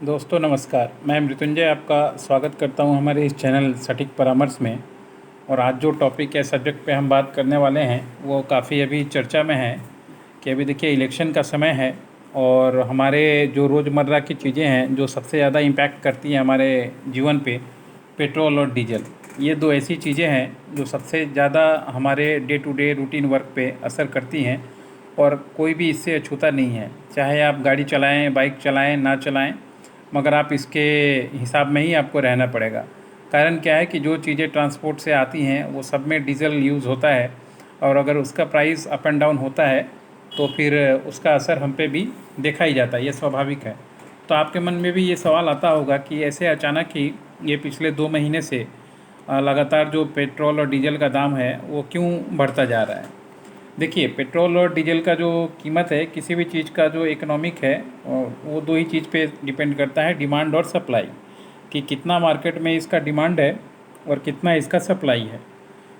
दोस्तों नमस्कार। मैं मृत्युंजय आपका स्वागत करता हूं हमारे इस चैनल सटीक परामर्श में। और आज जो टॉपिक या सब्जेक्ट पे हम बात करने वाले हैं वो काफ़ी अभी चर्चा में है कि अभी देखिए इलेक्शन का समय है और हमारे जो रोज़मर्रा की चीज़ें हैं जो सबसे ज़्यादा इम्पैक्ट करती हैं हमारे जीवन पे, पेट्रोल और डीजल। ये दो ऐसी चीज़ें हैं जो सबसे ज़्यादा हमारे day to day routine work पे असर करती हैं और कोई भी इससे अछूता नहीं है। चाहे आप गाड़ी चलाएं, बाइक चलाएं, ना चलाएं, मगर आप इसके हिसाब में ही आपको रहना पड़ेगा। कारण क्या है कि जो चीज़ें ट्रांसपोर्ट से आती हैं वो सब में डीजल यूज़ होता है और अगर उसका प्राइस अप एंड डाउन होता है तो फिर उसका असर हम पे भी देखा ही जाता है, ये स्वाभाविक है। तो आपके मन में भी ये सवाल आता होगा कि ऐसे अचानक ही ये पिछले 2 महीने से लगातार जो पेट्रोल और डीजल का दाम है वो क्यों बढ़ता जा रहा है। देखिए, पेट्रोल और डीजल का जो कीमत है, किसी भी चीज़ का जो इकोनॉमिक है वो दो ही चीज़ पे डिपेंड करता है, डिमांड और सप्लाई, कि कितना मार्केट में इसका डिमांड है और कितना इसका सप्लाई है।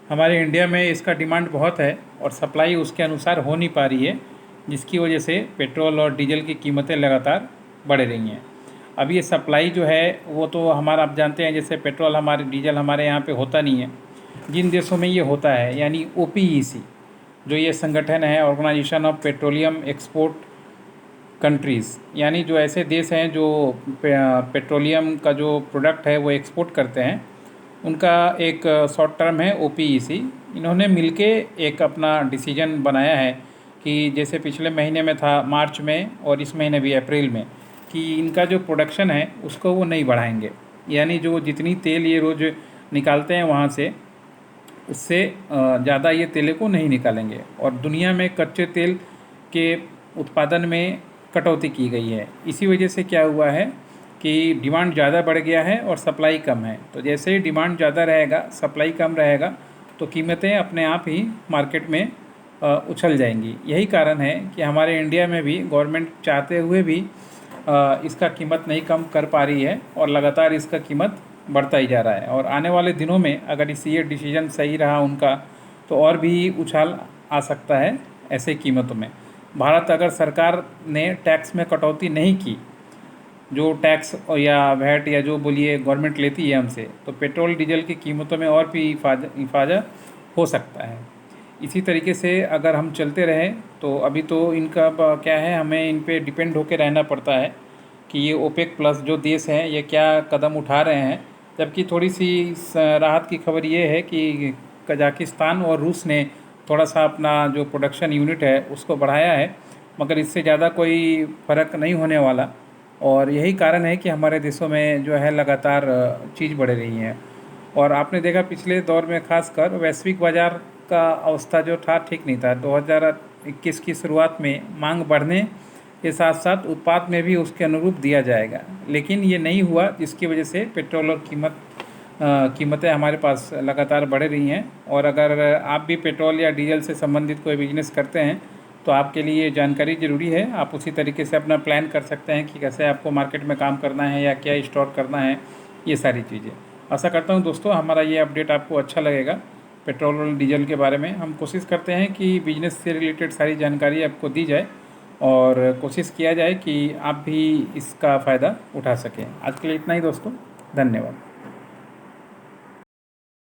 हमारे इंडिया में इसका डिमांड बहुत है और सप्लाई उसके अनुसार हो नहीं पा रही है, जिसकी वजह से पेट्रोल और डीजल की कीमतें लगातार बढ़ रही हैं। अब ये सप्लाई जो है वो तो हमारा, आप जानते हैं, जैसे पेट्रोल हमारे, डीजल हमारे यहाँ पे होता नहीं है। जिन देशों में ये होता है, यानी OPEC जो ये संगठन है, organisation of petroleum export countries, यानी जो ऐसे देश हैं जो पेट्रोलियम का जो प्रोडक्ट है वो एक्सपोर्ट करते हैं, उनका एक शॉर्ट टर्म है OPEC। इन्होंने मिलके एक अपना डिसीजन बनाया है कि जैसे पिछले महीने में था मार्च में और इस महीने भी अप्रैल में, कि इनका जो प्रोडक्शन है उसको वो नहीं बढ़ाएंगे। यानी जो जितनी तेल ये रोज़ निकालते हैं वहाँ से, उससे ज़्यादा ये तेल को नहीं निकालेंगे। और दुनिया में कच्चे तेल के उत्पादन में कटौती की गई है। इसी वजह से क्या हुआ है कि डिमांड ज़्यादा बढ़ गया है और सप्लाई कम है। तो जैसे ही डिमांड ज़्यादा रहेगा, सप्लाई कम रहेगा, तो कीमतें अपने आप ही मार्केट में उछल जाएंगी। यही कारण है कि हमारे इंडिया में भी गवर्नमेंट चाहते हुए भी इसका कीमत नहीं कम कर पा रही है और लगातार इसका कीमत बढ़ता ही जा रहा है। और आने वाले दिनों में अगर ये डिसीजन सही रहा उनका, तो और भी उछाल आ सकता है ऐसे कीमतों में। भारत अगर सरकार ने टैक्स में कटौती नहीं की, जो टैक्स या वैट या जो बोलिए गवर्नमेंट लेती है हमसे, तो पेट्रोल डीजल की कीमतों में और भी इफाजा हो सकता है। इसी तरीके से अगर हम चलते रहें तो अभी तो इनका क्या है, हमें इन पे डिपेंड होकर रहना पड़ता है कि ये OPEC प्लस जो देश हैं ये क्या कदम उठा रहे हैं। जबकि थोड़ी सी राहत की खबर ये है कि कजाकिस्तान और रूस ने थोड़ा सा अपना जो प्रोडक्शन यूनिट है उसको बढ़ाया है, मगर इससे ज़्यादा कोई फ़र्क नहीं होने वाला। और यही कारण है कि हमारे देशों में जो है लगातार चीज़ बढ़ रही है। और आपने देखा पिछले दौर में खासकर वैश्विक बाज़ार का अवस्था जो था ठीक नहीं था। 2021 की शुरुआत में मांग बढ़ने के साथ साथ उत्पाद में भी उसके अनुरूप दिया जाएगा, लेकिन ये नहीं हुआ, जिसकी वजह से पेट्रोल और कीमतें हमारे पास लगातार बढ़ रही हैं। और अगर आप भी पेट्रोल या डीजल से संबंधित कोई बिजनेस करते हैं तो आपके लिए जानकारी ज़रूरी है। आप उसी तरीके से अपना प्लान कर सकते हैं कि कैसे आपको मार्केट में काम करना है या क्या स्टोर करना है, ये सारी चीज़ें। आशा करता हूँ दोस्तों हमारा ये अपडेट आपको अच्छा लगेगा। पेट्रोल और डीजल के बारे में हम कोशिश करते हैं कि बिजनेस से रिलेटेड सारी जानकारी आपको दी जाए और कोशिश किया जाए कि आप भी इसका फ़ायदा उठा सकें। आज के लिए इतना ही दोस्तों, धन्यवाद।